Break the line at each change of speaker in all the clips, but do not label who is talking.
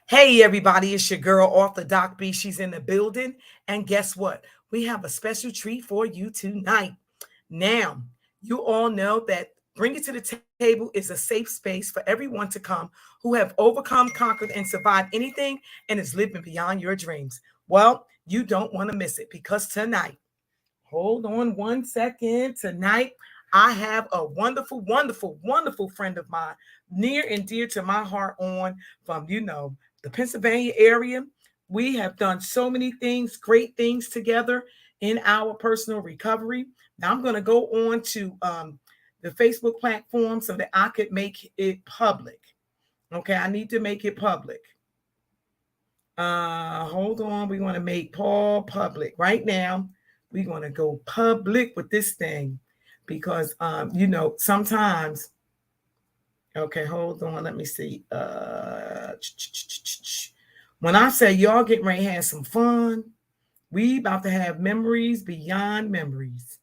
Hey, everybody, it's your girl off the Doc B. She's in the building. And guess what? We have a special treat for you tonight. Now, you all know that Bring It to the Table is a safe space for everyone to come who have overcome, conquered, and survived anything and is living beyond your dreams. Well, you don't want to miss it because tonight, hold on one second. Tonight, I have a wonderful, wonderful, wonderful friend of mine, near and dear to my heart, on from, the Pennsylvania area. We have done so many things, great things together in our personal recovery. Now, I'm going to go on to the Facebook platform so that I could make it public. Okay, I need to make it public. Hold on. We want to make Paul public right now. We're going to go public with this thing because, sometimes. Okay, hold on. Let me see. When I say y'all getting ready to have some fun, we about to have memories beyond memories.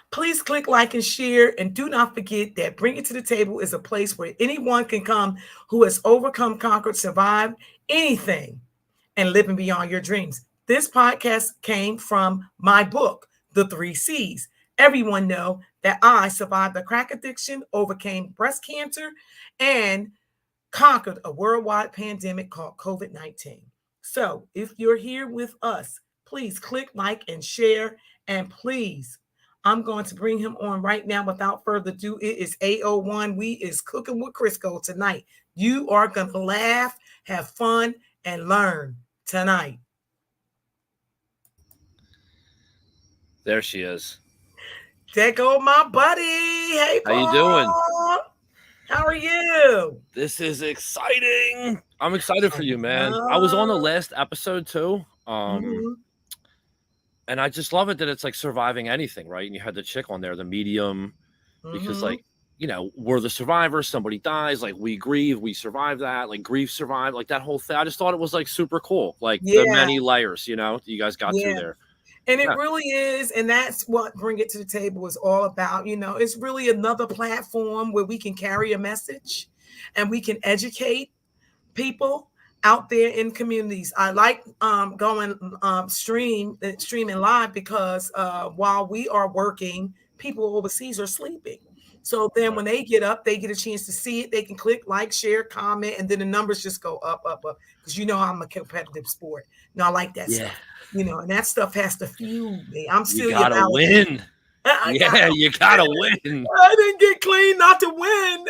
Please click like and share, and do not forget that Bring It to the Table is a place where anyone can come who has overcome, conquered, survived anything and living beyond your dreams. This podcast came from my book, The 3 C's. Everyone know that I survived the crack addiction, overcame breast cancer, and conquered a worldwide pandemic called COVID-19. So if you're here with us, please click like and share, and please, I'm going to bring him on right now without further ado. It is 8:01. We is cooking with Crisco tonight. You are going to laugh, have fun, and learn tonight.
There she is.
There go my buddy. Hey, Paul.
How you doing?
How are you?
This is exciting. I'm excited for you, man. I was on the last episode too. And I just love it that it's like surviving anything, right? And you had the chick on there, the medium, because we're the survivors. Somebody dies, like we grieve, we survive that, like grief survive, like that whole thing. I just thought it was like super cool, like the many layers, you guys got through there.
And it really is. And that's what Bring It to the Table is all about. It's really another platform where we can carry a message and we can educate people out there in communities. I like going streaming live because while we are working, people overseas are sleeping. So then when they get up, they get a chance to see it. They can click like, share, comment, and then the numbers just go up, up, up. Because I'm a competitive sport. I like that stuff. And that stuff has to fuel me. I'm still
you gotta win. You gotta win.
I didn't get clean not to win.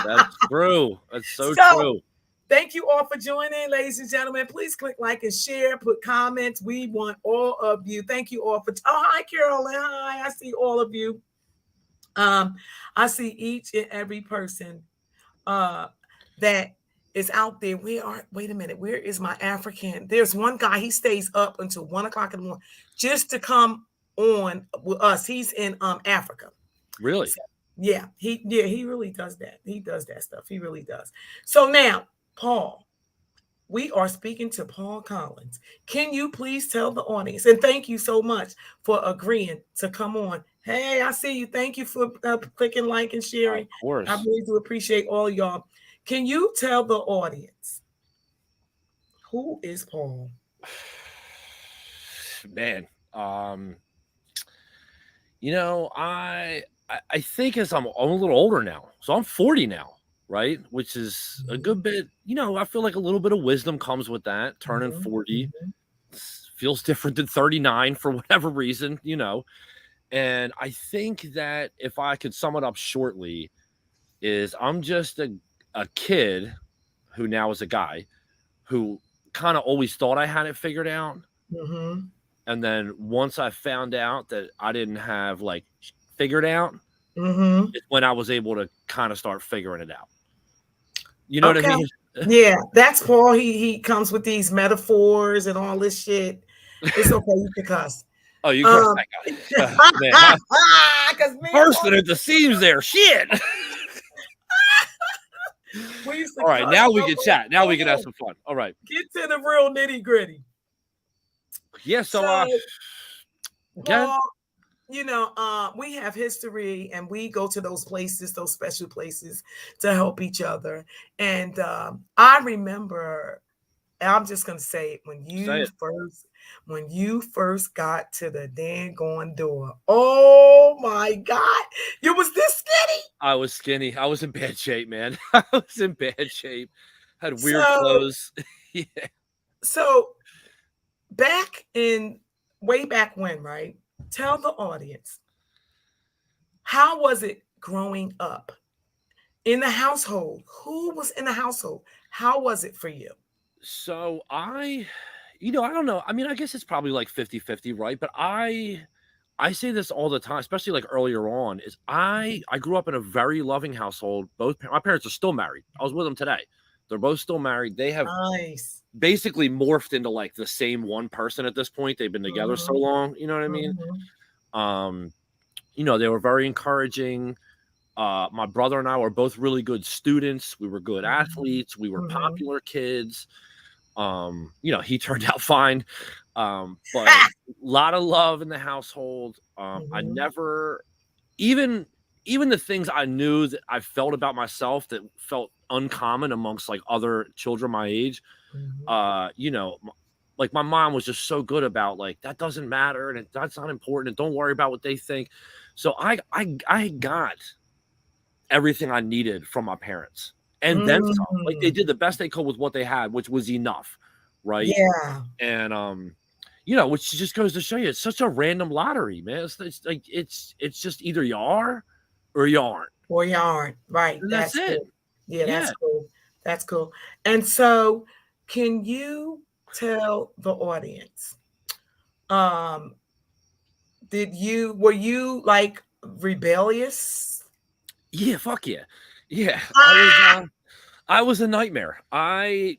That's true. That's so true.
Thank you all for joining, ladies and gentlemen. Please click like and share, put comments. We want all of you. Thank you all for. Oh, hi, Carolyn. Hi, I see all of you. I see each and every person that is out there. Wait a minute. Where is my African? There's one guy. He stays up until 1 o'clock in the morning just to come on with us. He's in Africa.
Really?
So, he really does that. He does that stuff. He really does. So now, Paul, we are speaking to Paul Collins. Can you please tell the audience, and thank you so much for agreeing to come on. Hey, I see you. Thank you for clicking like and sharing.
Of course.
I really do appreciate all y'all. Can you tell the audience who is Paul?
Man, I think as I'm a little older now, so I'm 40 now, right? Which is a good bit. I feel like a little bit of wisdom comes with that. Turning 40 feels different than 39 for whatever reason, And I think that if I could sum it up shortly, is I'm just a kid who now is a guy who kind of always thought I had it figured out. And then once I found out that I didn't have like figured out, it's when I was able to kind of start figuring it out. You know what I mean?
Yeah, that's Paul. He comes with these metaphors and all this shit. It's okay, you can cuss.
Oh, you cuss that guy. Bursting at the seams there. Shit. All right, now we can chat. Now we can have some fun. All right.
Get to the real nitty gritty.
Yeah, so
Paul, we have history and we go to those places, those special places to help each other. And I remember, I'm just gonna say it,
Say it.
when you first got to the dang door. Oh my God, you was this skinny.
I was skinny. I was in bad shape, man. I was in bad shape. Had weird
So
clothes. Yeah.
so back in way back when, right? Tell the audience, how was it growing up in the household? Who was in the household? How was it for you?
So I don't know. I mean, I guess it's probably like 50-50, right? But I say this all the time, especially like earlier on, is I grew up in a very loving household. My parents are still married. I was with them today. They're both still married. They have
Nice.
basically morphed into like the same one person at this point. They've been together so
Mhm,
long, you know what I mean?
mhm,
Um, they were very encouraging. My brother and I were both really good students. We were good
mhm,
athletes. We were
mhm,
popular kids. He turned out fine. But a lot of love in the household. I
mhm,
never even even the things I knew that I felt about myself that felt uncommon amongst like other children my age.
mhm,
Uh, you know, m- like my mom was just so good about like that doesn't matter and that's not important and don't worry about what they think. So I got everything I needed from my parents and then some. Like they
mm.
did the best they could with what they had, which was enough, right?
Yeah,
And which just goes to show you it's such a random lottery, man. It's like it's just either you are or you aren't.
or you aren't. Right,
And that's
that's
it.
cool. Yeah, that's
Yeah.
cool. That's cool. And so, can you tell the audience, um, were you like rebellious?
Yeah, fuck yeah. Yeah.
Ah!
I was a nightmare. I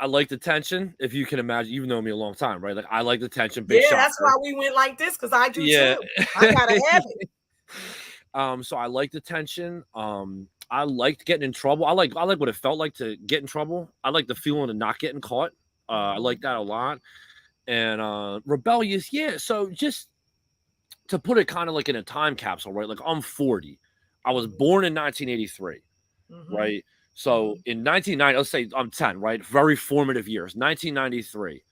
like the tension, if you can imagine. You've known me a long time, right? Like I like the tension, big
Yeah, that's why
shocker.
we went like this, because I do
Yeah.
too. I gotta have it.
So I liked the tension. I liked getting in trouble. I like what it felt like to get in trouble. I like the feeling of not getting caught. I like
Mhm,
that a lot. And rebellious, yeah. So just to put it kind of like in a time capsule, right? Like I'm 40. I was
mhm,
born in 1983,
mhm,
right? So
mhm,
in 1990, let's say I'm 10, right? Very formative years. 1993.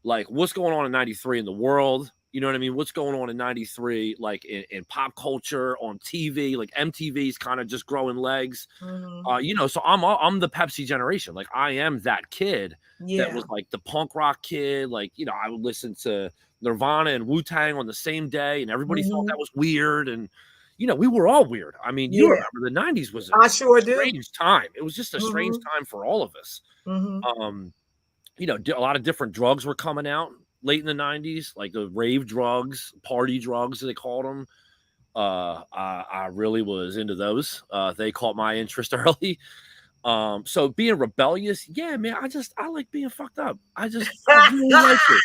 Like what's going on in 93 in the world? You know what I mean? What's going on in 93, like in pop culture, on TV, like MTV's kind of just growing legs.
mhm.
So I'm the Pepsi generation. Like I am that kid that was
Yeah.
like the punk rock kid. Like, I would listen to Nirvana and Wu-Tang on the same day, and everybody thought that
Mhm.
was weird. And we were all weird. I mean, you
Yeah,
remember the 90s was a
I sure do.
strange time. It was just a strange
Mhm,
time for all of us.
mhm.
Um, a lot of different drugs were coming out late in the 90s, like the rave drugs, party drugs, they called them. I really was into those. They caught my interest early. So being rebellious, yeah, man, I like being fucked up. I really liked it.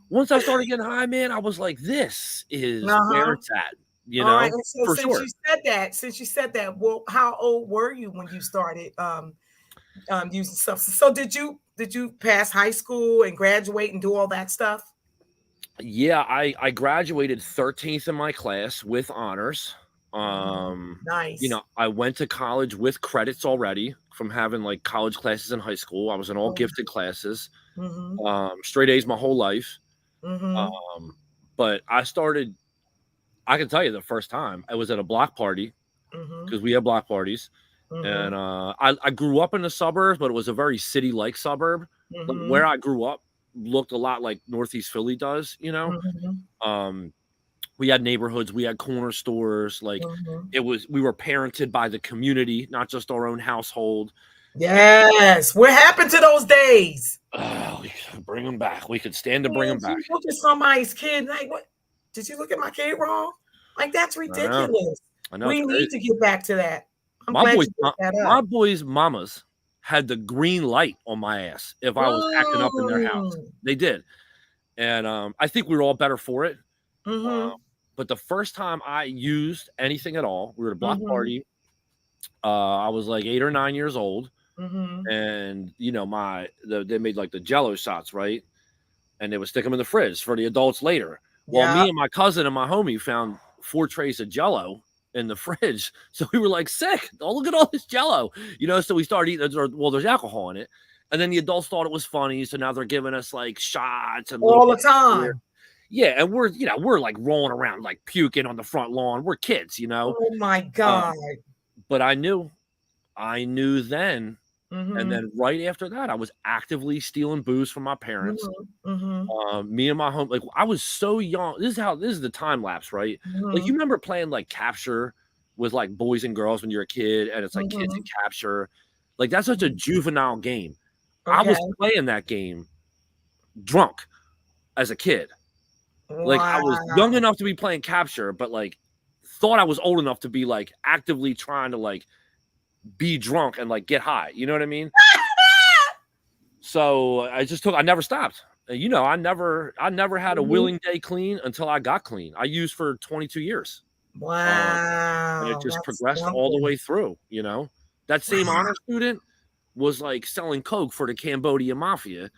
Once I started getting high, man, I was like, this is where
Uh-huh.
it's at,
All right, and so
for sure.
since you said that, well, how old were you when you started, using substance? So did you pass high school and graduate and do all that stuff?
Yeah, I graduated 13th in my class with honors.
Mhm. Nice.
I went to college with credits already from having like college classes in high school. I was in all
Oh,
gifted classes.
mhm,
Straight A's my whole life.
mhm,
Um, but I can tell you the first time I was at a block party
mhm,
because we had block parties. And
mhm,
I grew up in the suburbs, but it was a very city-like suburb. Like where
mhm,
I grew up looked a lot like Northeast Philly does.
mhm,
Um, we had neighborhoods, we had corner stores. Like
mhm.
we were parented by the community, not just our own household. And
Yes. What happened to those days?
we could bring them back. We could stand to bring
Man,
them back.
you look at somebody's kid like, "What? Did you look at my kid wrong?" Like, that's
I know,
ridiculous.
I know it's
We need
crazy.
to get back to that. I'm
My
glad
boys,
you
my,
brought that
my
up.
boys' mamas had the green light on my ass if I was acting up in their house.
Mm.
They did, and I think we were all better for it. Uh,
Mhm,
but the first time I used anything at all, we were at a block
mhm,
party. I was like 8 or 9 years old,
mhm,
and they made like the Jello shots, right? And they would stick them in the fridge for the adults later. Well,
Yeah.
me and my cousin and my homie found 4 trays of Jello in the fridge, so we were like, "Sick! Oh, look at all this Jello," So we started eating. Well, there's alcohol in it, and then the adults thought it was funny, so now they're giving us like shots and little
All the
bits of beer.
time.
Yeah, and we're like rolling around like puking on the front lawn. We're kids.
Oh my
Um,
God.
but I knew then, and
Mm-hmm.
then right after that, I was actively stealing booze from my parents.
Mm-hmm. Mm-hmm.
Me and my home, like I was so young. This is the time lapse, right? Like you
Mm-hmm.
remember playing like capture with like boys and girls when you're a kid, and it's like kids
Mm-hmm.
and capture. Like that's such a juvenile game. I
Okay.
was playing that game drunk as a kid. Like I was young
Wow.
enough to be playing capture, but like thought I was old enough to be like actively trying to like be drunk and like get high. You know what I mean? So I never stopped. I never had a
Mhm.
willing day clean until I got clean. I used for 22 years. Um, and it
Wow.
just
That's
progressed all the
something.
way through. That same honor student was like selling coke for the Cambodia mafia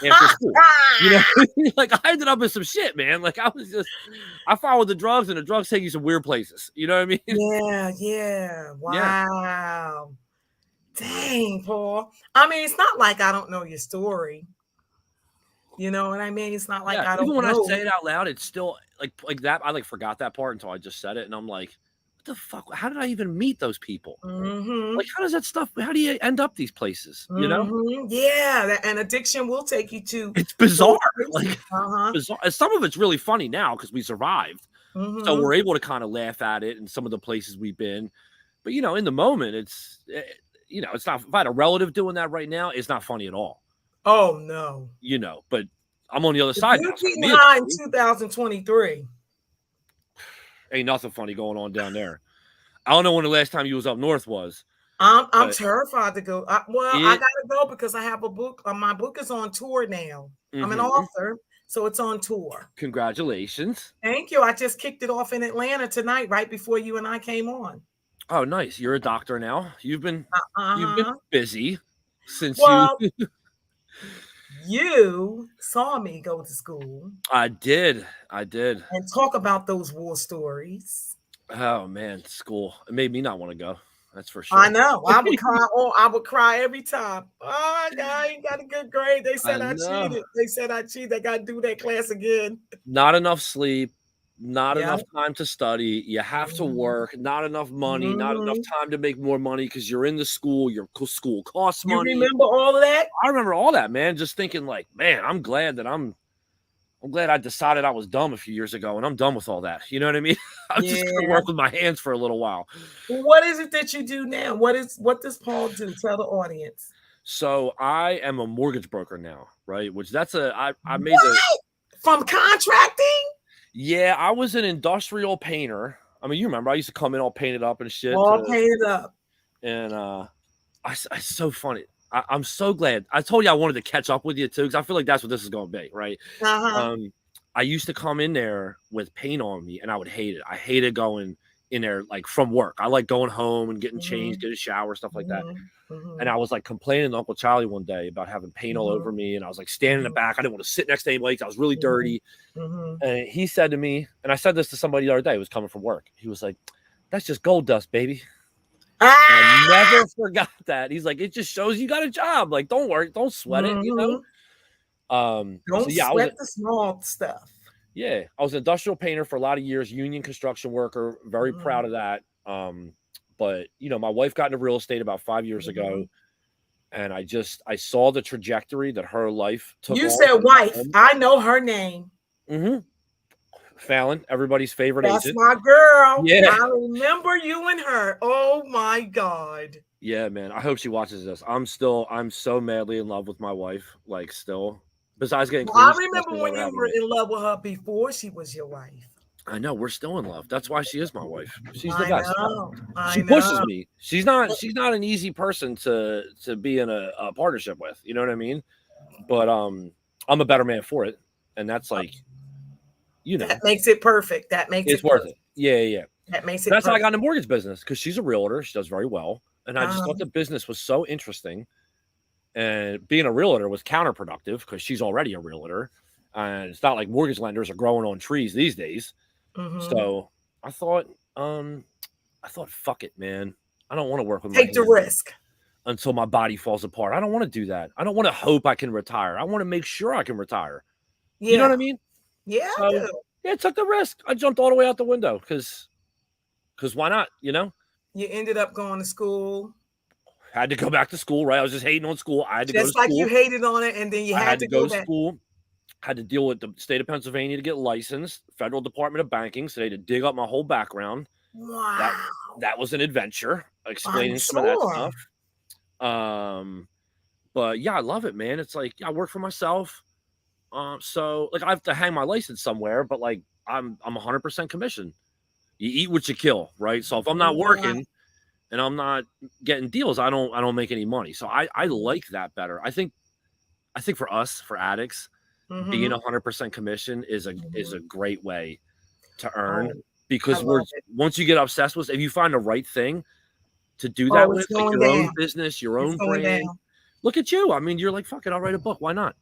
after school. You know, like I ended up in some shit, man. Like I followed the drugs, and the drugs take you some weird places. You know what I mean?
Yeah, yeah.
Yeah,
Wow. Dang, Paul. I mean, it's not like I don't know your story. You know what I mean? It's not like
yeah.
I
Even
don't
when I say
know.
it out loud, it's still like that. I like forgot that part until I just said it, and I'm like, what the fuck? How did I even meet those people? Like,
Mhm.
how does that stuff? How do you end up these places?
Mhm. Yeah, and addiction will take you to
It's bizarre.
those places.
Like
Uh-huh.
bizarre. And some of it's really funny now because we survived, so
Mhm.
we're able to kind of laugh at it in some of the places we've been. But in the moment, it's not. If I had a relative doing that right now, it's not funny at all.
Oh no.
But I'm on the other
If
side
you're
now, so to
getting
me, it's
high in
funny.
2023,
Ain't nothing funny going on down there. I don't know when the last time you was up north was,
I'm
but
terrified to go. I
it.
gotta go because I have a book. My book is on tour now. I'm an
Mhm.
author, so it's on tour.
Congratulations.
Thank you. I just kicked it off in Atlanta tonight, right before you and I came on.
Oh, nice. You're a doctor now. You've been
Uh-huh.
busy since you.
Well, you saw me go to school
I did. I did.
and talk about those war stories.
Oh man, school. It made me not want to go. That's for
I
sure.
know. I would cry. Oh, I would cry every time. Oh, I ain't got a good grade. They
I
said I
know.
cheated. They said I cheated. I got to do that class again.
Not enough sleep, not
Yeah.
enough time to study. You have to
Mhm.
work, not enough money, not enough
Mhm.
time to make more money because you're in the school. Your school costs
You
money.
remember all of that?
I remember all that, man. Just thinking like, man, I'm glad I decided I was dumb a few years ago, and I'm done with all that. You know what I mean? I'm just gonna
Yeah.
work with my hands for a little while.
What is it that you do now? What does Paul do? Tell the audience.
So I am a mortgage broker now, right? Which I made the
What? From contracting?
yeah, I was an industrial painter. I mean, you remember I used to come in all painted up and shit
All painted up.
and it's so funny. I'm so glad. I told you I wanted to catch up with you too, because I feel like that's what this is gonna be, right?
Uh-huh.
Um, I used to come in there with paint on me and I would hate it. I hated going in there like from work. I like going home and getting changed,
Mhm.
get a shower, stuff like that.
Mhm.
And
Mhm.
I was like complaining to Uncle Charlie one day about having paint all
Mhm.
over me. And I was like standing in the
Mhm.
back. I didn't want to sit next to anybody 'cause I was really
Mhm.
dirty.
Mhm.
And he said to me, and I said this to somebody the other day who was coming from work. He was like, "That's just gold dust, baby." And I
Ah!
never forgot that. He's like, "It just shows you got a job. Like, don't worry, don't sweat it, you know?"
Mhm.
So
Don't
yeah,
sweat the small stuff.
I was an industrial painter for a lot of years, union construction worker, very
Mhm.
proud of that. But my wife got into real estate about 5 years ago,
Mhm.
and I saw the trajectory that her life took
You
on
said
in that
wife.
home.
I know her name.
Hmm. Fallon, everybody's favorite
That's
agent.
my girl.
Yeah.
I remember you and her. Oh my God.
Yeah, man. I hope she watches this. I'm so madly in love with my wife, like still. Besides getting
Well, I
clean, she's
remember
definitely
when
never
you
having
were
me.
in love with her before she was your wife.
I know we're still in love. That's why she is my wife. She's the
I
best.
know. I
She pushes
know.
me. She's not an easy person to be in a partnership with. You know what I mean? But I'm a better man for it, and that's like you
That
know
makes it perfect. That makes
it's
it
worth it.
perfect.
Yeah, yeah.
That makes
But
it
that's how I got
perfect.
in the mortgage business because she's a realtor. She does very well, and I just thought
Uh-huh.
the business was so interesting. And being a realtor was counterproductive because she's already a realtor. and it's not like mortgage lenders are growing on trees these days.
Mm-hmm.
So I thought, fuck it, man. I don't want to work with my
Take the
hands
risk.
until my body falls apart. I don't want to do that. I don't want to hope I can retire. I want to make sure I can retire. You know what
Yeah.
I mean?
Yeah, I
So
do.
yeah, I took the risk. I jumped all the way out the window because why not? You know,
You ended up going to school.
had to go back to school. Right? I was just hating on school. I had to go to
Just like you
school.
hated on it, and then you
I
had
had
to
to go
go
to
back.
school. Had to deal with the state of Pennsylvania to get licensed. Federal Department of Banking. So they had to dig up my whole background. That
Wow.
that was an adventure.
I'm
Explaining some of that
sure.
stuff. But yeah, I love it, man. It's like I work for myself. So like I have to hang my license somewhere, but like I'm 100% commission. You eat what you kill, right? So if I'm not
Right.
working and I'm not getting deals, I don't make any money. So I like that better. I think for us, for addicts, being
Mm-hmm.
100% commission is a
Mm-hmm.
great way to earn
Oh, I
because we're
love it.
once you get obsessed with, if you find the right thing to do that
Oh,
with,
it's
like
going
your own
down.
business, your
It's
own
going
brand.
down.
Look at you. I mean, you're like, fuck it, I'll write a book. Why not?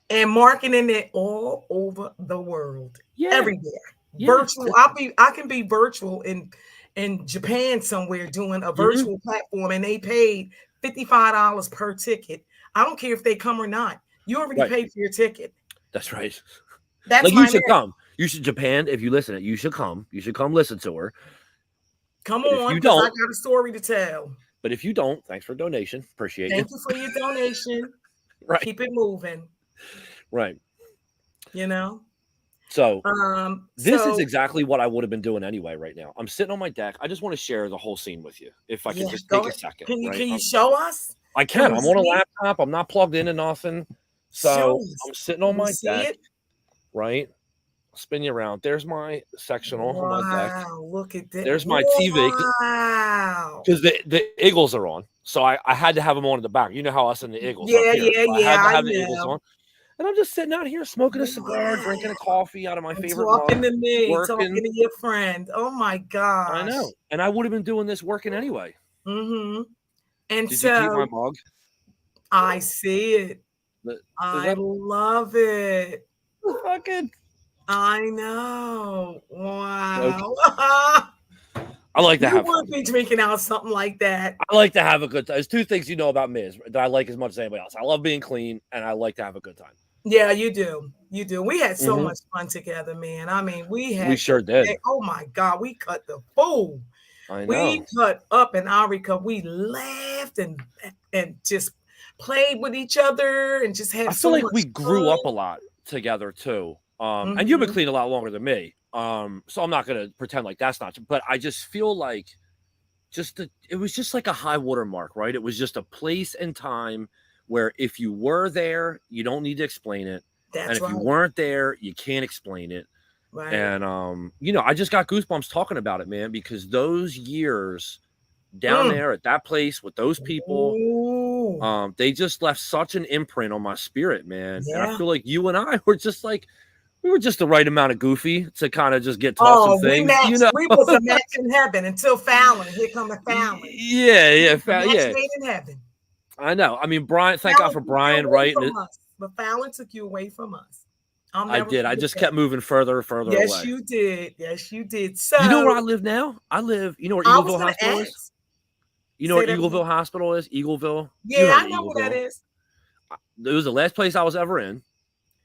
And marketing it all over the world,
Yeah,
everywhere.
yeah.
Virtual. I can be virtual in Japan somewhere doing a
Mhm.
virtual platform, and they paid $55 per ticket. I don't care if they come or not. You already
Right.
paid for your ticket.
That's right.
That's
Like you
my
should
net.
come. You should Japan. If you listen to it, you should come. You should come listen to her.
Come
But if
on,
you
because I
don't,
got a story to tell.
thanks for donation. Appreciate you.
Thank you for your donation.
Right.
Keep it moving.
Right.
You know.
So this is
So
exactly what I would have been doing anyway right now. I'm sitting on my deck. I just want to share the whole scene with you. If I can
yeah,
just
go
take a
ahead.
second,
Can you
right?
can you show us?
I
Can
can.
we
I'm on a
see?
laptop. I'm not plugged into nothing.
Show
So
us.
I'm sitting on
Can we
my
see
deck,
it?
right? Spin you around. There's my sectional on my deck.
Wow, look at that.
There's my TV
Wow.
because the Eagles are on. So I had to have them on in the back. You know how us and the Eagles up
Yeah,
here.
yeah,
So I
yeah,
had to
I
have the Eagles
know.
on. And I'm just sitting out here smoking a cigar, drinking a
Wow.
coffee out of my
And
favorite
talking
mug,
to me, talking
working.
to your friend. Oh my
I
gosh.
know. And I would have been doing this working anyway.
Mm-hmm. And
Did you keep my
so
mug?
I see it.
Is
I
that
love it.
fucking
I know.
joke?
Wow.
I like to
You
have
would
fun.
be drinking out something like that.
I like to have a good time. There's two things you know about me that I like as much as anybody else. I love being clean and I like to have a good time.
Yeah, you do. You do. We had so
Hmm.
much fun together, man. I mean, we
We
had
sure did.
oh my God, we cut the fool.
I
We
know.
cut up in Arica. We laughed and just played with each other and just
I
had
feel
so
like we
much
grew
fun.
up a lot together too. And you've been
Hmm.
clean a lot longer than me. So I'm not gonna pretend like that's not true. But I just feel like it was just like a high water mark, right? It was just a place and time where if you were there, you don't need to explain it. And
That's
if you
right.
weren't there, you can't explain it.
Right.
And I just got goosebumps talking about it, man, because those years down
Mm.
there at that place with those people,
Ooh.
they just left such an imprint on my spirit, man. And I
Yeah.
feel like you and I were just like we were just the right amount of goofy to kind of just get taught some
Oh, we
things, you
matched.
know.
We was a match in heaven until Fallon. Here come the Fallon.
Yeah,
We
yeah,
was a match
yeah.
made in heaven.
I know. I mean, Brian, thank God
Fallon
for
took you
Brian,
away
right?
from us. But Fallon took you away from us. I'll
I
never
did. I
forget
just
that.
kept moving further and further
Yes,
away.
you did. Yes, you did.
You know where I
So
live now? You know where
I was
Eagleville
gonna
Hospital is?
ask.
You know
Say
where
that again.
Eagleville Hospital is? Eagleville? You
Yeah,
heard
I
of
know what that
Eagleville.
is.
It was the last place I was ever in.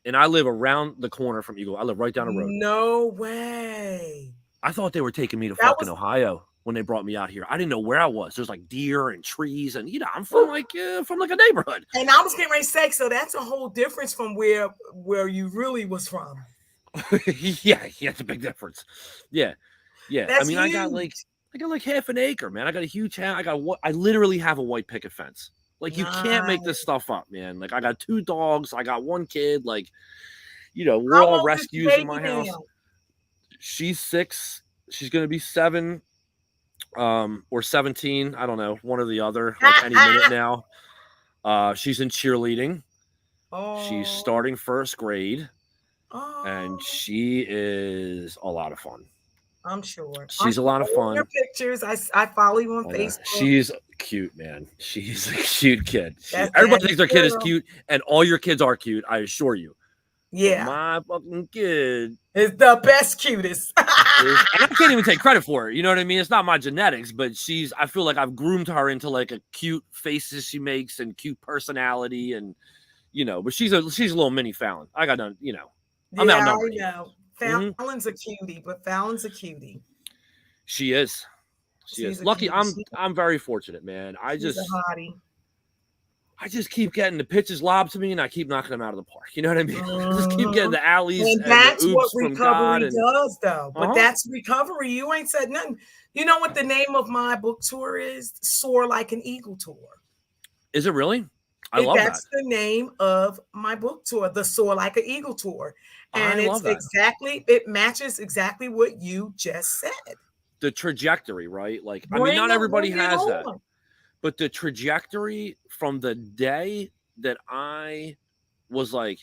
And I live around the corner from Eagle. I live right down the road.
No way.
I thought they were taking me to
That
fucking
was
Ohio when they brought me out here. I didn't know where I was. There's like deer and trees, and I'm from a neighborhood.
and I was getting ready to say, so that's a whole difference from where you really was from.
Yeah, it's a big difference. Yeah, yeah. I
That's
mean,
huge.
I got like half an acre, man. I got a huge house. I literally have a white picket fence. Like you can't make this
Nice.
stuff up, man. Like I got 2 dogs. I got 1 kid. Like, we're
How
all
old is the
rescues in
baby
my house.
now?
She's 6. She's gonna be 7, or 17. I don't know, one or the other. Like any minute now. She's in cheerleading. She's
Oh,
starting 1st grade, and
oh,
she is a lot of fun.
I'm sure. I'm
She's a lot of
following your
fun.
pictures. I follow you on
I know.
Facebook.
She's cute, man. She's a cute kid.
That's
Everybody
Daddy's
thinks their kid is
girl.
cute, and all your kids are cute. I assure you. But
Yeah.
my fucking kid
It's the best, cutest.
is, and I can't even take credit for it. You know what I mean? It's not my genetics, but I feel like I've groomed her into like a cute faces she makes and cute personality. And, but she's a little mini Fallon. I got none, I'm
Yeah, I
outnumbered here.
know.
Hmm.
Fallon's a cutie, but Fallon's a cutie.
She is. She
She's
is
a
lucky.
cutie.
I'm very fortunate, man.
She's a hottie.
I just keep getting the pitches lobbed to me, and I keep knocking them out of the park. You know what I mean? I just keep getting
Mhm.
the alleys
And
and the
that's what
oops from God.
recovery
And
does, though. But
uh-huh.
that's recovery. You ain't said nothing. You know what the name of my book tour is? Soar Like an Eagle Tour.
Is it really? I love that.
That's the name of my book tour, the Soar Like an Eagle Tour. And
I love that.
it matches exactly what you just said.
The trajectory, right? Like, I mean,
Bring
not
it,
everybody
bring it
has that,
on.
but the trajectory from the day that I was like,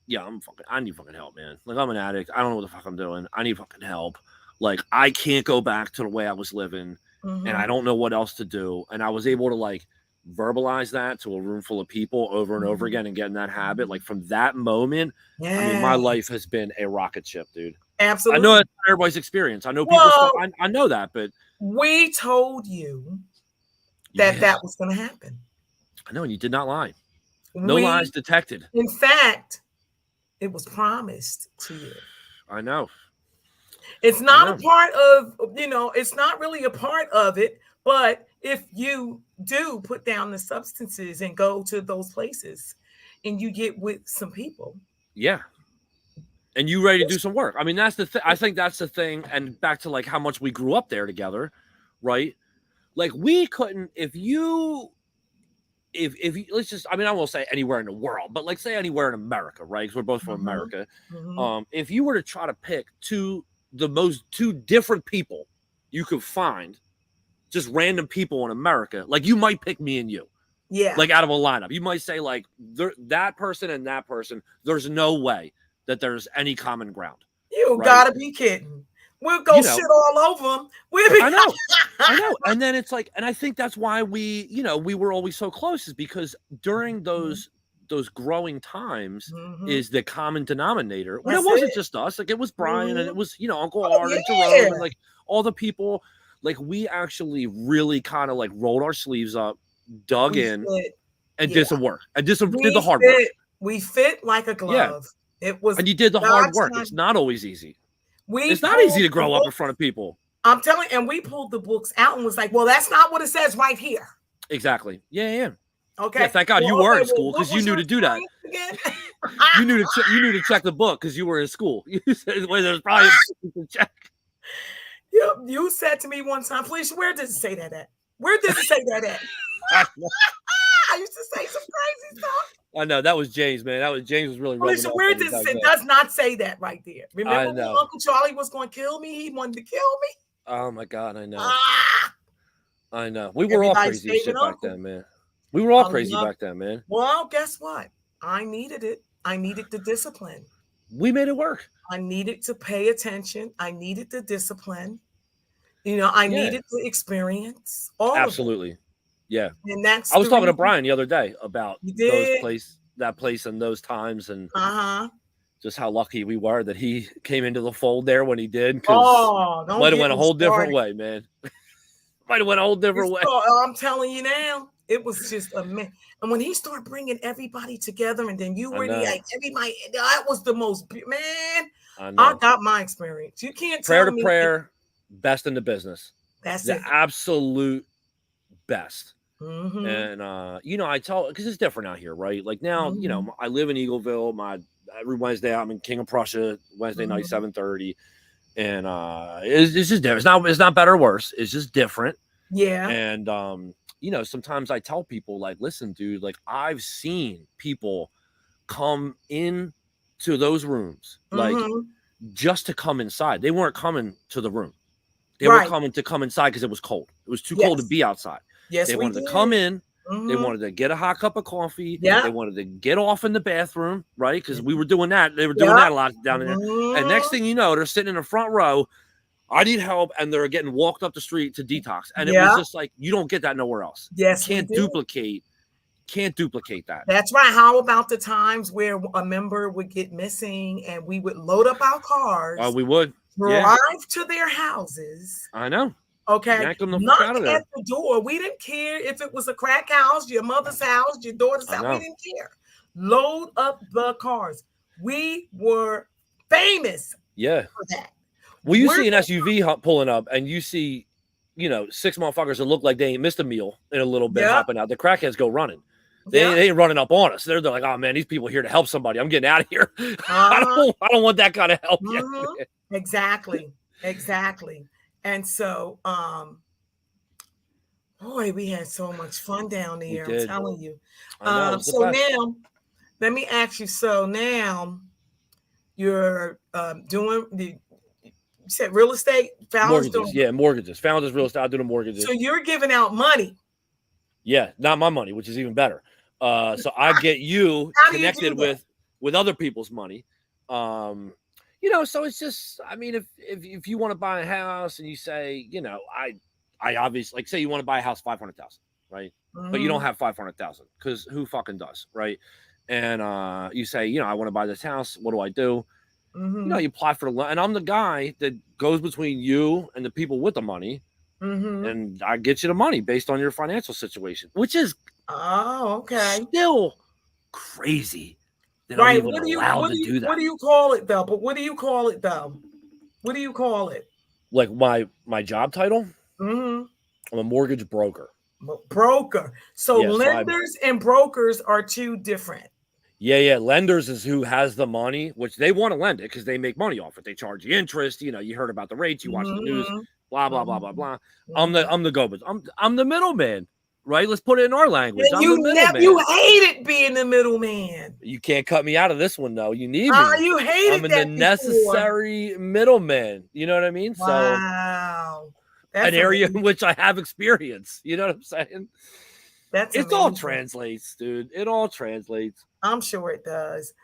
yeah, I need fucking help, man. Like, I'm an addict. I don't know what the fuck I'm doing. I need fucking help. Like, I can't go back to the way I was living, and I don't know what else to do. And I was able to like verbalize that to a room full of people over and over again and get in that habit. Like, from that moment, I mean, my
Yeah,
life has been a rocket ship, dude. I know
absolutely.
that's not everybody's experience. I know people
Well,
I know that, but
we told you that
yeah,
that was going to happen.
I know, and you did not lie. No lies detected.
In fact, it was promised to you.
I know.
It's not a part of, it's not really a part of it, but if you do put down the substances and go to those places and you get with some people.
Yeah. And you ready to do some work. I mean, that's the thing. I think that's the thing. And back to like how much we grew up there together, right? Like, we couldn't, if you let's just, I mean, I won't say anywhere in the world, but like say anywhere in America, right? Because we're both from America. If you were to try to pick two different people you could find, just random people in America, like you might pick me and you.
Yeah.
Like out of a lineup. You might say like that person and that person, there's no way that there's any common ground.
You gotta be kidding. We'll go shit all over them.
I know. And then it's like, and I think that's why we were always so close, is because during those growing times is the common denominator. When it wasn't just us, like it was Brian and it was, Uncle Art and Jerome and like all the people, like we actually really kind of like rolled our sleeves up, dug in, and did some work. And did the hard work.
We fit like a glove.
Yeah.
It was,
and you did the hard work. It's not always easy. It's not easy to grow up in front of people.
I'm telling you, and we pulled the books out and was like, well, that's not what it says right here.
Exactly. Yeah.
Okay.
Yeah, thank God you were in school because you knew to do that. you knew to check the book because you were in school. You said, well, there's probably a check.
You said to me one time, Felicia, where does it say that at? Where does it say that at? I used to say some crazy stuff.
I know, that was James, man. James was really
Felicia, where does it say? It does not say that right there. Remember when Uncle Charlie was going to kill me? He wanted to kill me.
Oh my God, I know. I know. We were all crazy as shit back then, man. We were all crazy back then, man.
Well, guess what? I needed it. I needed the discipline.
We made it work.
I needed to pay attention. I needed the discipline. I needed the experience.
Absolutely. Yeah.
And that's
I was talking to Brian the other day about that place and those times and just how lucky we were that he came into the fold there when he did. Might have went a whole different way, man. Might have went a whole different way.
I'm telling you now, it was just a man. And when he started bringing everybody together, and then you were like everybody, that was the most, man. I got my experience. You can't
tell me. Prayer, best in the business.
That's
the
it.
Absolute best. And I tell, because it's different out here, right? Like now, I live in Eagleville. Every Wednesday I'm in King of Prussia, Wednesday night 7:30, and it's just different. It's not better or worse. It's just different.
Yeah.
And sometimes I tell people like, listen, dude, like I've seen people come in to those rooms like just to come inside. They weren't coming to the room. They were coming to come inside because it was cold. It was too cold to be outside.
Yes,
they wanted to come in. They wanted to get a hot cup of coffee.
Yeah.
They wanted to get off in the bathroom, right? Because we were doing that. They were doing that a lot down there. And next thing you know, they're sitting in the front row. I need help, and they're getting walked up the street to detox. And it was just like, you don't get that nowhere else.
Yes,
you can't duplicate Can't duplicate that.
That's right. How about the times where a member would get missing and we would load up our cars,
We would. Yeah,
drive to their houses,
I know.
okay,
Yank them the fuck
knock
out of
at
there.
the door. We didn't care if it was a crack house, your mother's house, your daughter's
I
house. We
know.
didn't care. Load up the cars. We were famous
Yeah.
for that.
Well, you
We're
see an SUV pulling up, and you see, 6 motherfuckers that look like they ain't missed a meal in a little bit
Yep.
hopping out. The crackheads go running.
Yep.
They ain't running up on us. They're like, oh man, these people are here to help somebody. I'm getting out of here. I don't want that kind of help yet.
Exactly. And so, boy, we had so much fun down there. I'm telling you. So now, let me ask you. So now, you're doing you said real estate,
mortgages. Yeah, mortgages. Founders real estate. I do the mortgages.
So you're giving out money.
Yeah, not my money, which is even better. So I get you connected with other people's money. So it's just, I mean, if you want to buy a house and you say, I obviously, like, say you want to buy a house 500,000, right? Mm-hmm. But you don't have 500,000 because who fucking does, right? And you say, I want to buy this house. What do I do? Mm-hmm. You apply for the loan, and I'm the guy that goes between you and the people with the money. Mm-hmm. And I get you the money based on your financial situation, which is still crazy. That right? I'm even allowed to do that.
What do you call it though? But what do you call it though? What do you call it?
Like my job title? Mm-hmm. I'm a mortgage broker.
Broker. So lenders and brokers are two different.
Yeah. Lenders is who has the money, which they want to lend it because they make money off it. They charge you interest. You heard about the rates. You watch the news. Blah blah blah blah blah. I'm the go-between. I'm the middleman, right? Let's put it in our language. I'm the middleman.
You hated being the middleman.
You can't cut me out of this one though. You need me.
You hated
I'm the necessary middleman. You know what I mean?
Wow.
That's an area in which I have experience. You know what I'm saying? It all translates, dude. It all translates.
I'm sure it does.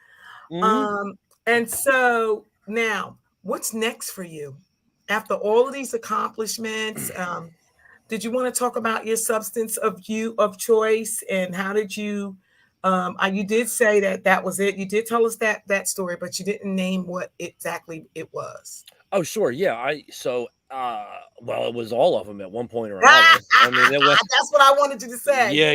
Mm-hmm. And so now, what's next for you? After all of these accomplishments, did you want to talk about your substance of choice and how did you? You did say that was it. You did tell us that story, but you didn't name what exactly it was.
Oh, sure, yeah. Well, it was all of them at one point or another. I mean,
that's what I wanted you to say.
Yeah.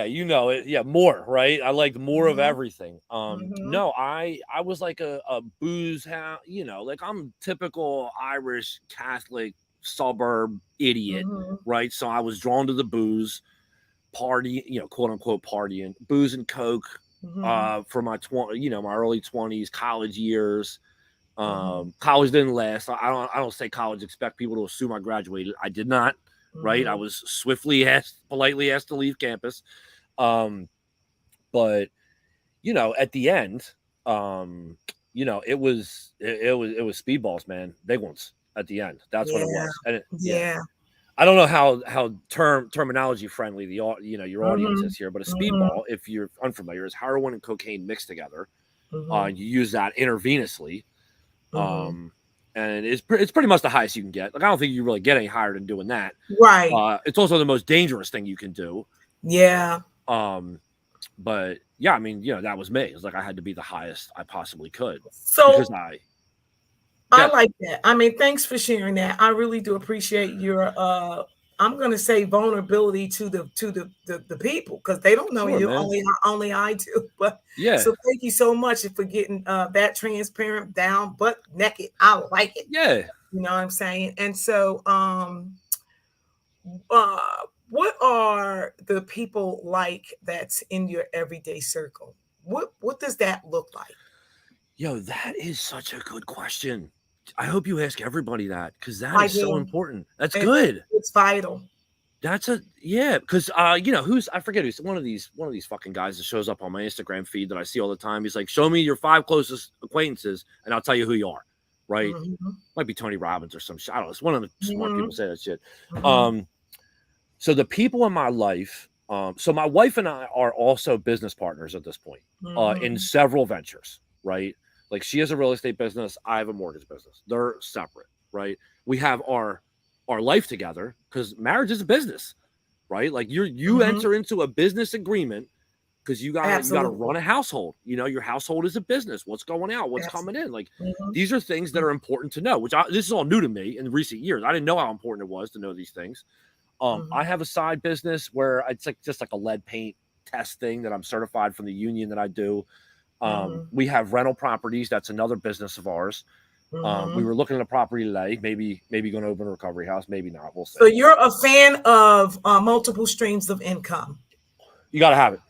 You know it. Yeah, more, right? I liked more of everything. No, I was like a booze house, like I'm typical Irish Catholic suburb idiot, right? So I was drawn to the booze, party, quote unquote partying, booze and coke, for my my early 20s, college years. College didn't last. I don't say college expect people to assume I graduated. I did not, right? I was politely asked to leave campus. But at the end, it was speedballs, man. Big ones at the end. That's what it was. And I don't know how terminology friendly your audience is here, but a speedball, if you're unfamiliar, is heroin and cocaine mixed together. You use that intravenously. And it's pretty much the highest you can get. Like, I don't think you really get any higher than doing that.
Right.
It's also the most dangerous thing you can do.
Yeah.
But yeah, I mean, that was me. It's like I had to be the highest I possibly could.
So because I like that. I mean, thanks for sharing that. I really do appreciate your I'm going to say vulnerability to the people because they don't know you. Man. Only I do. But so thank you so much for getting that transparent, down, butt naked. I like it.
Yeah.
You know what I'm saying? And so, what are the people like that's in your everyday circle? What does that look like?
Yo, that is such a good question. I hope you ask everybody that because that is so important. That's good.
It's vital.
That's because I forget who's one of these fucking guys that shows up on my Instagram feed that I see all the time. He's like, show me your 5 closest acquaintances and I'll tell you who you are. Right? Might be Tony Robbins or some shit. I don't know. It's one of the smart people say that shit. So the people in my life, so my wife and I are also business partners at this point, in several ventures, right? Like she has a real estate business. I have a mortgage business. They're separate, right? We have our life together because marriage is a business, right? Like you
Mhm.
enter into a business agreement because you gotta
Absolutely.
run a household. Your household is a business. What's going out? What's coming
Absolutely.
in? Like
Mhm.
these are things that are important to know. This is all new to me in recent years. I didn't know how important it was to know these things. I
Mhm.
have a side business where it's like just like a lead paint test thing that I'm certified from the union that I do.
Mhm.
We have rental properties. That's another business of ours. We
Mhm.
were looking at a property today. Maybe going to open a recovery house. Maybe not. We'll see.
So you're a fan of multiple streams of income.
You got to have it.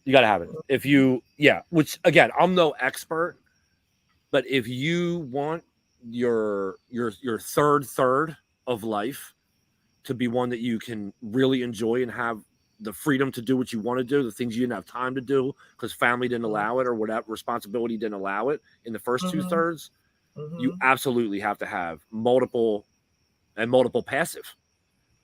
You got to have it. If you, yeah, which again, I'm no expert, but if you want your third of life to be one that you can really enjoy and have the freedom to do what you want to do, the things you didn't have time to do because family didn't
Mhm.
allow it or whatever responsibility didn't allow it in the first two
Mhm.
thirds, you
Mhm.
absolutely have to have multiple passive,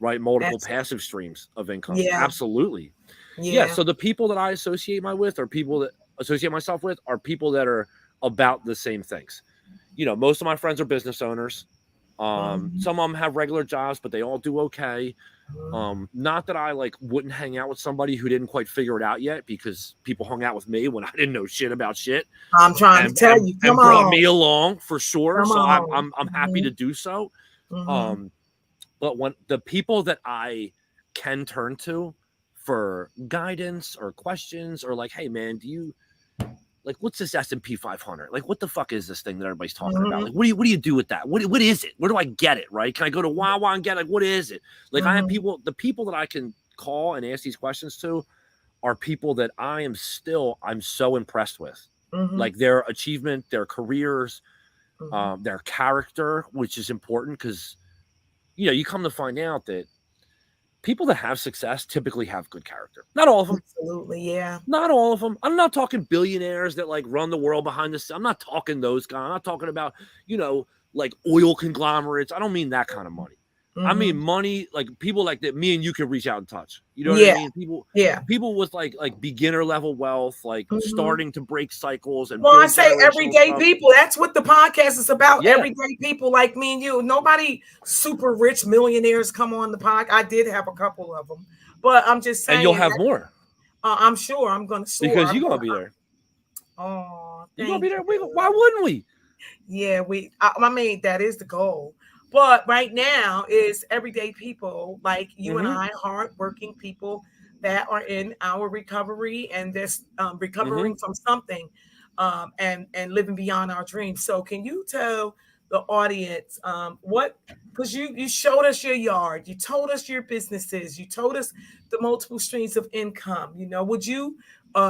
right? Multiple
Absolutely.
passive streams of income.
Yeah.
Absolutely. Yeah.
Yeah.
So the people that I associate my with or people that associate myself with are people that are about the same things. Most of my friends are business owners.
Mhm.
Some of them have regular jobs, but they all do okay.
Mhm.
Not that I like wouldn't hang out with somebody who didn't quite figure it out yet, because people hung out with me when I didn't know shit about shit
I'm trying to
and
tell
and,
you. Come
and brought
on.
me along for sure.
Come
So I'm
on.
I'm I'm happy to
Mhm.
do so.
Mhm.
Um, but when the people that I can turn to for guidance or questions or like, hey man, do you like what's this S&P 500? Like what the fuck is this thing that everybody's talking about?
Mhm.
Like what do you do with that? What is it? Where do I get it? Right? Can I go to Wawa and get like what is it? Like I have
Mhm.
the people that I can call and ask these questions to are people that I'm so impressed with.
Mhm.
Like their achievement, their careers,
Mhm.
their character, which is important because you come to find out that people that have success typically have good character. Not all of them.
Absolutely. Yeah.
Not all of them. I'm not talking billionaires that like run the world behind the scenes. I'm not talking those guys. I'm not talking about, like oil conglomerates. I don't mean that kind of money. I mean
Mhm.
money like people like that me and you can reach out and touch. You know what I
Yeah.
mean? People
Yeah.
people with like beginner level wealth, like
Mhm.
starting to break cycles and
Well, I
build
say
generational
everyday
stuff.
people. That's what the podcast is about.
Yeah.
Everyday people like me and you. Nobody super rich millionaires come on the pod. I did have a couple of them, but I'm just
And you'll
saying.
have more
I'm sure I'm going to soar.
because
I'm
you're
going
gonna
to.
be there.
Oh,
You're gonna be
thank
there. Why
you.
wouldn't we?
Yeah, I mean, that is the goal. But right now is everyday people like you and
Mm-hmm.
I, hardworking people that are in our recovery and this
Mm-hmm.
recovering from something, and living beyond our dreams. So, can you tell the audience what? Because you showed us your yard, you told us your businesses, you told us the multiple streams of income. Would you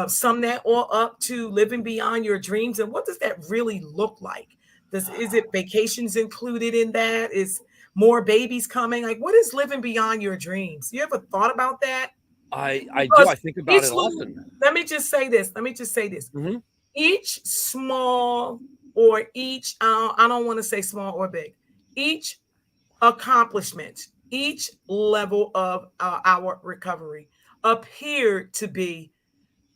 sum that all up to living beyond your dreams, and what does that really look like? Is it vacations included in that? Is more babies coming? Like, what is living beyond your dreams? You ever thought about that?
I do.
Because
I think about it
each little,
often.
let me just say this. Let me just say this.
Mm-hmm.
Each small or each, I don't want to say small or big, each accomplishment, each level of our recovery appeared to be,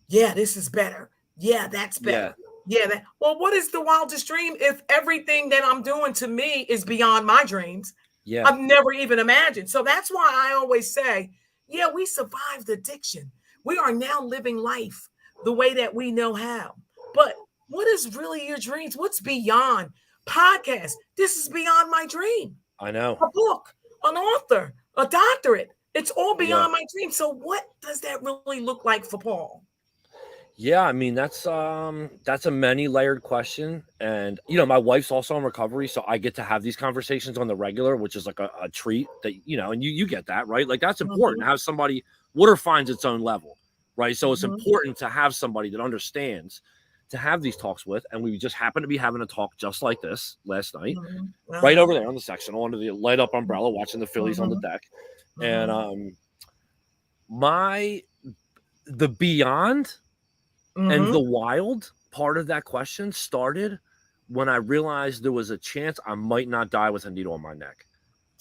yeah, this is better. Yeah, that's
Yeah.
better. Yeah, that. Well, what is the wildest dream if everything that I'm doing to me is beyond my dreams?
Yeah.
I've never even imagined. So that's why I always say, yeah, we survived addiction. We are now living life the way that we know how. But what is really your dreams? What's beyond podcast? This is beyond my dream.
I know.
A book, an author, a doctorate. It's all
Yeah.
beyond my dream. So what does that really look like for Paul?
Yeah, I mean that's a many layered question, and my wife's also in recovery, so I get to have these conversations on the regular, which is like a treat that and you get that, right? Like that's important
Mhm,
to have somebody. Water finds its own level, right? So it's
mhm,
important to have somebody that understands to have these talks with, and we just happened to be having a talk just like this last night,
mhm,
right
uh-huh,
over there on the sectional under the light up umbrella, watching the Phillies on the
mhm,
deck, and
mhm,
my the beyond and the
mhm.
wild part of that question started when I realized there was a chance I might not die with a needle in my neck.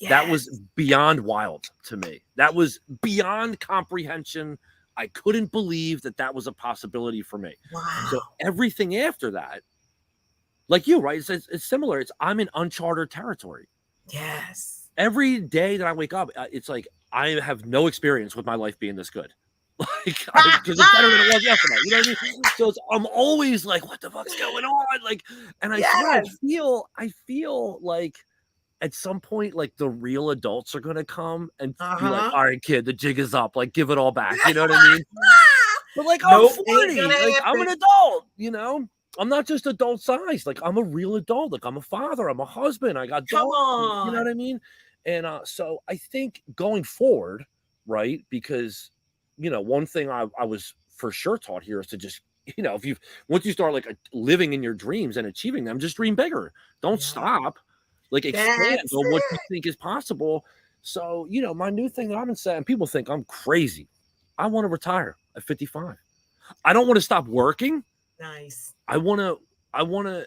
That was
Yes.
beyond wild to me. That was beyond comprehension. I couldn't believe that that was a possibility for me. So
Wow.
everything after that, like you, right? It's similar. I'm in uncharted territory.
Yes.
every day that I wake up, it's like I have no experience with my life being this good. Because it's better than it was yesterday. You know what I mean? So I'm always like, what the fuck's going on? Like, and I swear,
Yes.
I feel like at some point, like the real adults are gonna come and be like,
Uh-huh.
all right, kid, the jig is up. Like, give it all back. You know what I mean? But like, I'm
Nope, ain't
40.
gonna
Like, I'm an
happen.
adult. You know, I'm not just adult size. Like, I'm a real adult. Like, I'm a father. I'm a husband. I got
Come
dogs. You know what
on.
I mean? And so I think going forward, right? Because one thing I was for sure taught here is to just if you once you start like living in your dreams and achieving them, just dream bigger. Don't
Yeah,
stop. Like expand
that's
on what you
it.
think is possible. So my new thing that I've been saying, people think I'm crazy. I want to retire at 55. I don't want to stop working.
Nice.
I want to. I want to.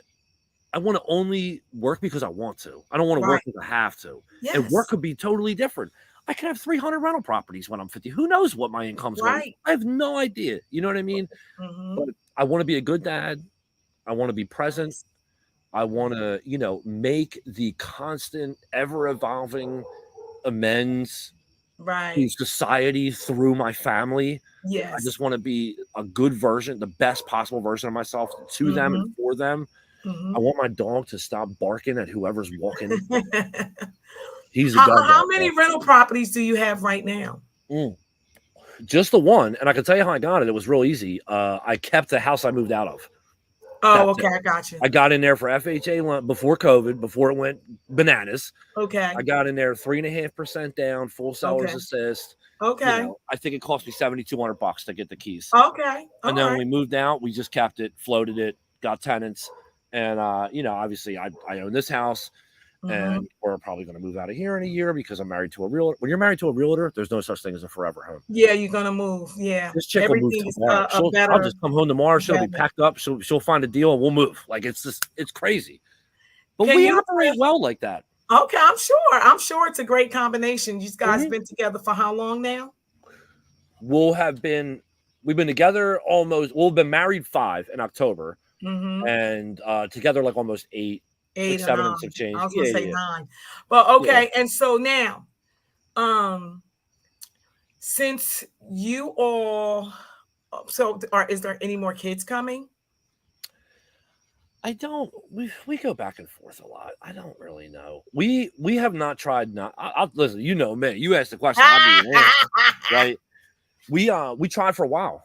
I want to only work because I want to. I don't want to work
Right.
because I have to. And work
Yes.
could be totally different. I could have 300 rental properties when I'm 50. Who knows what my income's going to be?
Right.
I have no idea. You know what I mean?
Mm-hmm.
But I want to be a good dad. I want to be present.
Nice.
I want to, make the constant, ever evolving amends to
Right.
society through my family. I
Yes.
just want to be a good version, the best possible version of myself to them and
Mm-hmm.
for them. I
Mm-hmm.
want my dog to stop barking at whoever's walking. He's a
How
guard
many
dog.
rental properties do you have right now?
Mm. Just the one, and I can tell you how I got it. It was real easy. I kept the house I moved out of.
Oh,
That's it.
okay, I got you.
I got in there for FHA before COVID, before it went bananas. I
Okay.
got in there 3.5% down, full seller's
Okay.
assist.
Okay.
I think it cost me $7,200 to get the keys.
Okay.
And
All
then when
right.
we moved out, we just kept it, floated it, got tenants. And obviously I own this house
Mm-hmm.
and we're probably going to move out of here in a year because I'm married to a realtor. When you're married to a realtor, there's no such thing as a forever home.
Yeah, you're gonna move. Yeah.
This chick will move
Everything is
tomorrow. I'll
better.
just come home tomorrow. She'll be
Better.
packed up. She'll find a deal and we'll move. Like it's crazy. But
Can
we
you
operate well like that.
Okay, I'm sure. I'm sure it's a great combination. You guys
Mhm.
been together for how long now?
We've been together we've been married 5 in October
Mm-hmm.
and together like almost 8, like
Eight or
7
nine.
and some
I
change.
was gonna
Yeah,
say
yeah,
9. But
yeah.
okay, and so now, um, since you all is there any more kids coming?
I don't. We go back and forth a lot. I don't really know. We have not tried. Not. I'll listen. You know me. You asked the question. I'll give you an answer. Right. We tried for a while.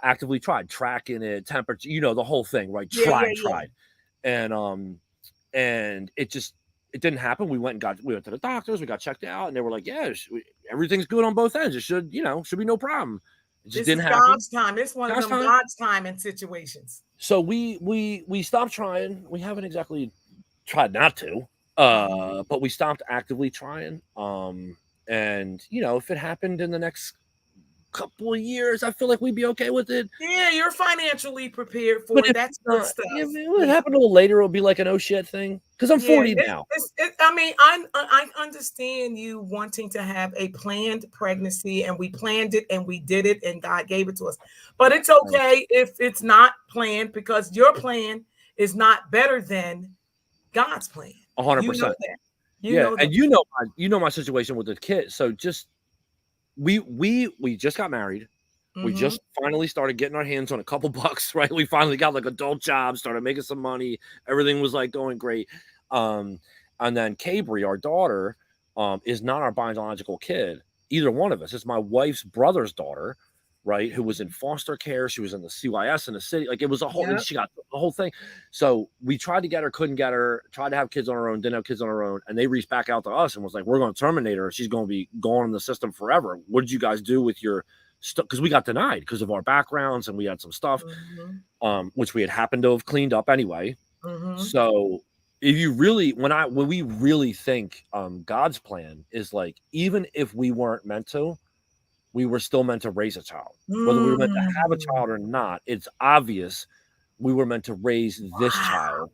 Actively tried tracking it, temperature. The whole thing. Right.
Yeah, yeah, yeah.
Tried, and it didn't happen. We went to the doctors. We got checked out, and they were like, yeah, everything's good on both ends. It should be no problem. It just
This
didn't
is
happen.
God's time. It's one of
Last
them
time.
God's time in situations.
So we stopped trying. We haven't exactly tried not to,
Mhm.
but we stopped actively trying. And if it happened in the next couple of years, I feel like we'd be okay with it.
Yeah, you're financially prepared
But
for it.
if
That's good
not,
stuff.
if it would
Yeah.
happen a little later, it'll be like an oh shit thing. Because I'm
Yeah,
40 now.
I mean, I understand you wanting to have a planned pregnancy, and we planned it, and we did it, and God gave it to us. But it's okay if it's not planned, because your plan is not better than God's plan. You know
100%.
that. You
Yeah,
know that.
and my situation with the kid. So just we just got married. We
Hmm.
just finally started getting our hands on a couple bucks, right? We finally got like adult jobs, started making some money. Everything was like going great. Um, and then Cabri, our daughter, is not our biological kid. Either one of us. It's my wife's brother's daughter, right? Who was in foster care. She was in the CYS in the city. Like it was a whole,
Yeah.
she got the whole thing. So we tried to get her, couldn't get her, tried to have kids on her own, didn't have kids on her own. And they reached back out to us and was like, we're going to terminate her. She's going to be gone in the system forever. What did you guys do with your stuff? Because we got denied because of our backgrounds and we had some stuff, which we had happened to have cleaned up anyway.
Hmm.
So if you really, when we really think God's plan is like, even if we weren't meant to, we were still meant to raise a child. Whether we were meant to have a
Mm.
child or not, it's obvious we were meant to raise this
Wow.
child,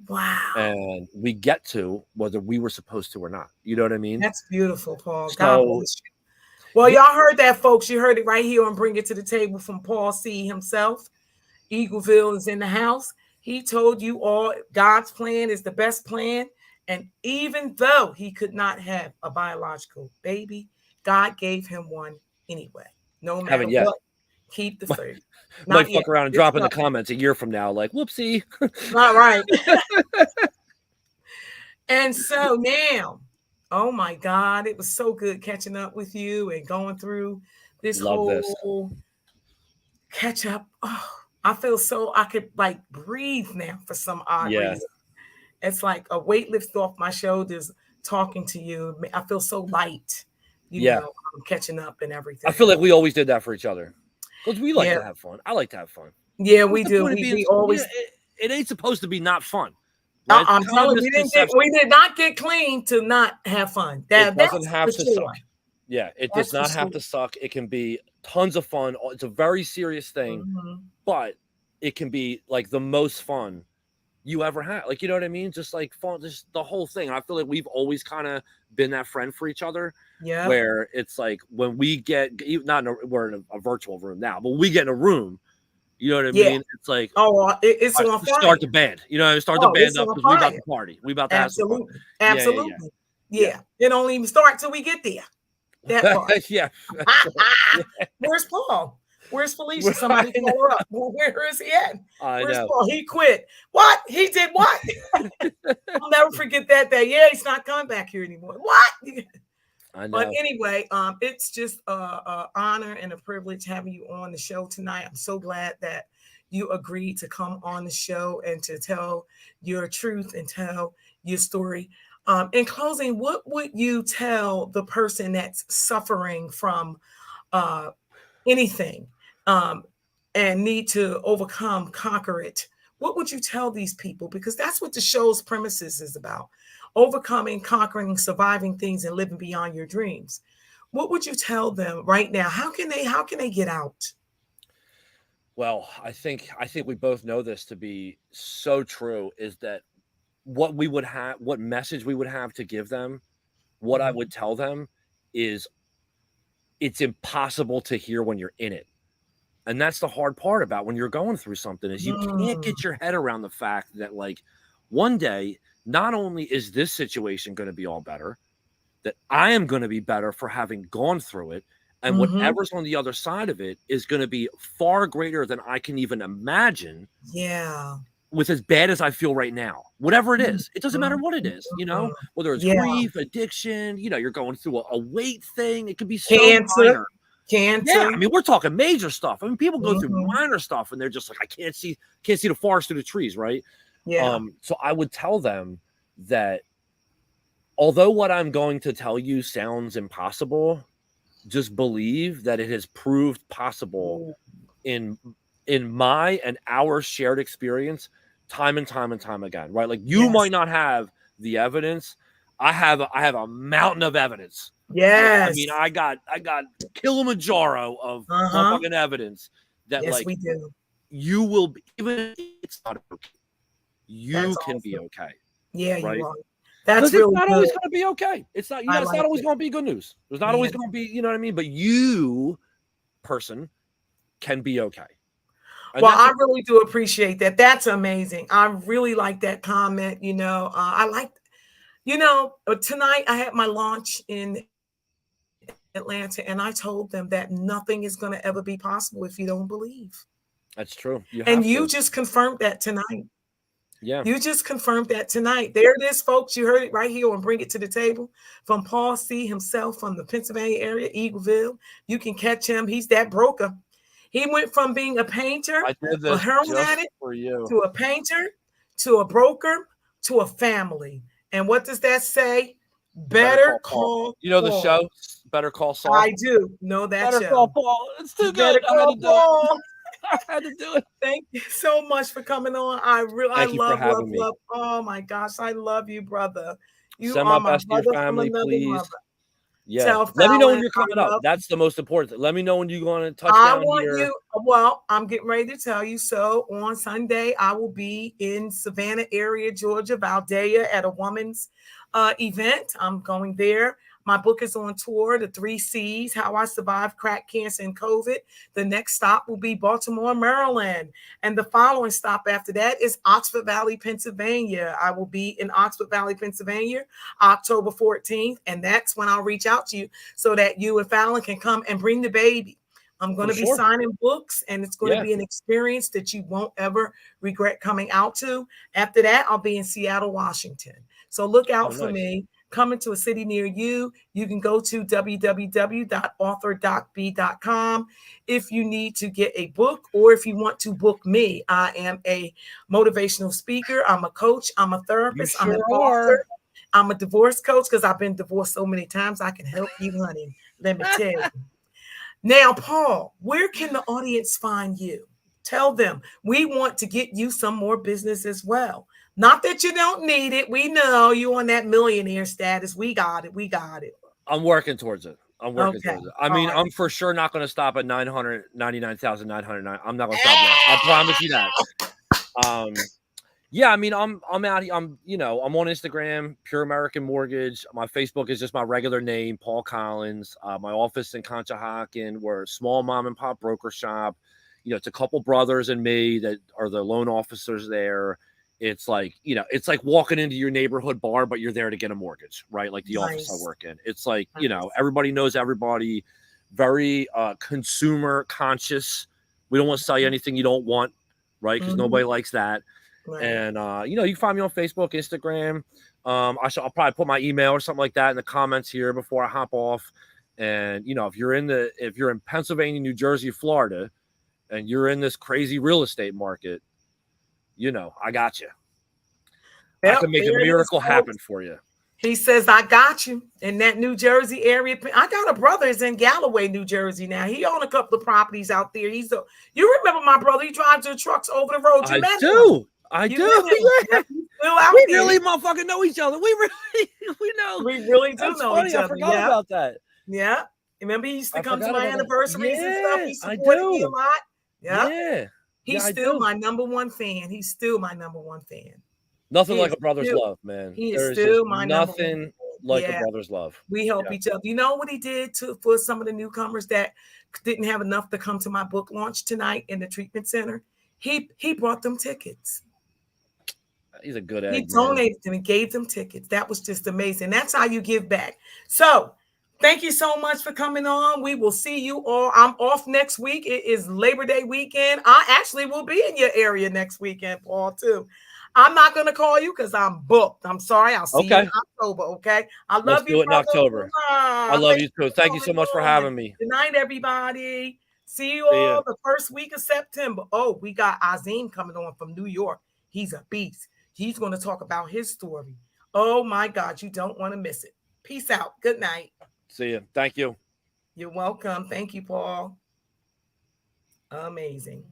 Wow.
and we get to whether we were supposed to or not. You know what I mean?
That's beautiful, Paul. God
So
bless you. Well,
yeah,
y'all heard that, folks. You heard it right here on Bring It to the Table from Paul C. himself. Eagleville is in the house. He told you all God's plan is the best plan. And even though he could not have a biological baby, God gave him one anyway. No matter
Haven't yet.
what, keep the faith.
Might
Not yet.
fuck around and
It's
drop in the
coming.
comments a year from now, like, whoopsie.
Not right. And so now, oh my God, it was so good catching up with you and going through this
Love this.
whole catch up. Oh, I feel so I could like breathe now for some odd
Yeah.
reason. It's like a weight lifts off my shoulders talking to you. I feel so light,
Yeah.
catching up and everything.
I feel like we always did that for each other because we like
Yeah.
to have fun. I like to have fun.
Yeah,
What's
we
the
do.
point of being?
We always.
It ain't supposed to be not fun. Right?
I'm
It's kind of
telling you,
misconception.
we did not get clean to not have fun.
It doesn't
That's
have
for
to
sure.
suck. Yeah, it
That's
does not
for
have
sure.
to suck. It can be tons of fun. It's a very serious thing, but it can be like the most fun you ever had. Like, you know what I mean? Just like fun, just the whole thing. I feel like we've always kind of been that friend for each other.
Yeah.
Where it's like when we get we're in a virtual room now, but we get in a room, you know what I mean? It's like,
it's on fire.
Start the band. You know, start the band up because we about to party. We about to have some fun.
Absolutely. Yeah. It don't even start till we get there. That part.
Yeah.
Where's Paul? Where's Felicia? Somebody call her up. Well, where is he at? Where's
know.
Paul? He quit. What? He did what? I'll never forget that day. Yeah, he's not coming back here anymore. What?
I know.
But anyway, it's just a honor and a privilege having you on the show tonight. I'm so glad that you agreed to come on the show and to tell your truth and tell your story. In closing, what would you tell the person that's suffering from anything and need to overcome, conquer it? What would you tell these people? Because that's what the show's premises is about. Overcoming, conquering, surviving things, and living beyond your dreams. What would you tell them right now? How can they get out?
Well, I think we both know this to be so true, is that what message we would have to give them, what I would tell them is it's impossible to hear when you're in it. And that's the hard part about when you're going through something, is you can't get your head around the fact that like one day, not only is this situation going to be all better, that I am going to be better for having gone through it. And whatever's on the other side of it is going to be far greater than I can even imagine.
Yeah.
With as bad as I feel right now, whatever it is, it doesn't matter what it is, you know, whether it's grief, addiction, you know, you're going through a weight thing. It could be so minor.
Cancer.
Yeah, I mean, we're talking major stuff. I mean, people go through minor stuff and they're just like, I can't see the forest through the trees, right?
Yeah.
So I would tell them that although what I'm going to tell you sounds impossible, just believe that it has proved possible in my and our shared experience time and time and time again, right? Like you might not have the evidence. I have a mountain of evidence.
Yes.
I mean, I got Kilimanjaro of fucking evidence that
we do.
You will be, even if it's not okay, you can be okay.
Yeah,
right?
you are. That's really
it's not
good.
always going to be okay. It's not, it's not always going to be good news. There's not always going to be, you know what I mean? But you, person, can be okay. And
well, I really do appreciate that. That's amazing. I really like that comment. You know, I like, you know, tonight I had my launch in Atlanta and I told them that nothing is going to ever be possible if you don't believe.
That's true.
You just confirmed that tonight.
Yeah.
You just confirmed that tonight. There it is, folks. You heard it right here on Bring It to the Table from Paul C. himself from the Pennsylvania area, Eagleville. You can catch him. He's that broker. He went from being a painter, a heroin addict, to a painter, to a broker, to a family. And what does that say? Better call
You know the
Paul.
show, Better Call Saul?
I do know that
Better
show.
Call Paul. It's too good. I had to do it. I had to do it.
Thank you so much for coming on. I love. Oh my gosh, I love you, brother. You
Send
are
my best to your family, please.
Mother.
Yeah. Let me know when you're coming up. That's the most important thing. Let me know when you're going to touch down here.
Well, I'm getting ready to tell you. So on Sunday, I will be in Savannah area, Georgia, Valdea, at a woman's event. I'm going there. My book is on tour, The Three C's, How I Survived Crack Cancer and COVID. The next stop will be Baltimore, Maryland. And the following stop after that is Oxford Valley, Pennsylvania. I will be in Oxford Valley, Pennsylvania, October 14th. And that's when I'll reach out to you so that you and Fallon can come and bring the baby. I'm going
For
to be
sure.
signing books, and it's going to
Yeah.
be an experience that you won't ever regret coming out to. After that, I'll be in Seattle, Washington. So look
Oh,
out for
nice.
me. Coming to a city near you. You can go to www.authordocb.com if you need to get a book or if you want to book me. I am a motivational speaker. I'm a coach. I'm a
You
therapist. I'm an
sure
author.
are.
I'm a divorce coach because I've been divorced so many times. I can help you, honey. Let me tell you. Now, Paul, where can the audience find you? Tell them we want to get you some more business as well. Not that you don't need it. We know you on that millionaire status. We got it. We got it.
I'm working towards it. I'm working
Okay.
towards it. I
All
mean,
right.
I'm for sure not going to stop at 999,909. I'm not going to stop there. I promise you that. Yeah, I mean, I'm out. I'm I'm on Instagram, Pure American Mortgage. My Facebook is just my regular name, Paul Collins. My office in Conshohocken. We're a small mom and pop broker shop. It's a couple brothers and me that are the loan officers there. It's like it's like walking into your neighborhood bar, but you're there to get a mortgage, right? Like the office I
Nice.
work in. It's like
Nice.
everybody knows everybody. Very consumer conscious. We don't want to sell you anything you don't want, right? Because nobody likes that.
Right.
And you can find me on Facebook, Instagram. I'll probably put my email or something like that in the comments here before I hop off. And if you're in Pennsylvania, New Jersey, Florida, and you're in this crazy real estate market, I got you. I
Yep,
can make a
there it is,
miracle
folks.
happen for you.
He says, I got you in that New Jersey area. I got a brother is in Galloway, New Jersey now. He owned a couple of properties out there. You remember my brother? He drives the trucks over the road. You met him.
I
You
do.
met him.
Yeah.
Yep, he's still out
We
there.
really motherfucking know each other. We know.
We really do
That's
know
funny.
each
I
other.
forgot
Yeah.
about that.
Yeah. Remember, he used to
I
come to
forgot
my
about that.
anniversaries and stuff. He
Yeah, I
supported me a
do.
lot. Yeah.
Yeah.
He's
I
still
do.
my number one fan. He's still my number one fan.
Nothing
He
like
is
a brother's
still,
love, man.
he is
There is just
still my number one
nothing
fan.
like a
Yeah.
brother's love.
We help
Yeah.
each other. You know what he did for some of the newcomers that didn't have enough to come to my book launch tonight in the treatment center? He brought them tickets.
He's a good
He
egg, man.
donated them and gave them tickets. That was just amazing. That's how you give back. So thank you so much for coming on. We will see you all. I'm off next week. It is Labor Day weekend. I actually will be in your area next weekend, Paul, too. I'm not going to call you because I'm booked. I'm sorry. I'll see you in October, okay? I
Let's
love
do
you,
it in
brother.
October. I love you too. Thank you so much for having me.
Good night, everybody. See you
See ya.
all the first week of September. Oh, we got Azim coming on from New York. He's a beast. He's going to talk about his story. Oh, my God. You don't want to miss it. Peace out. Good night.
See you. Thank you.
You're welcome. Thank you, Paul. Amazing.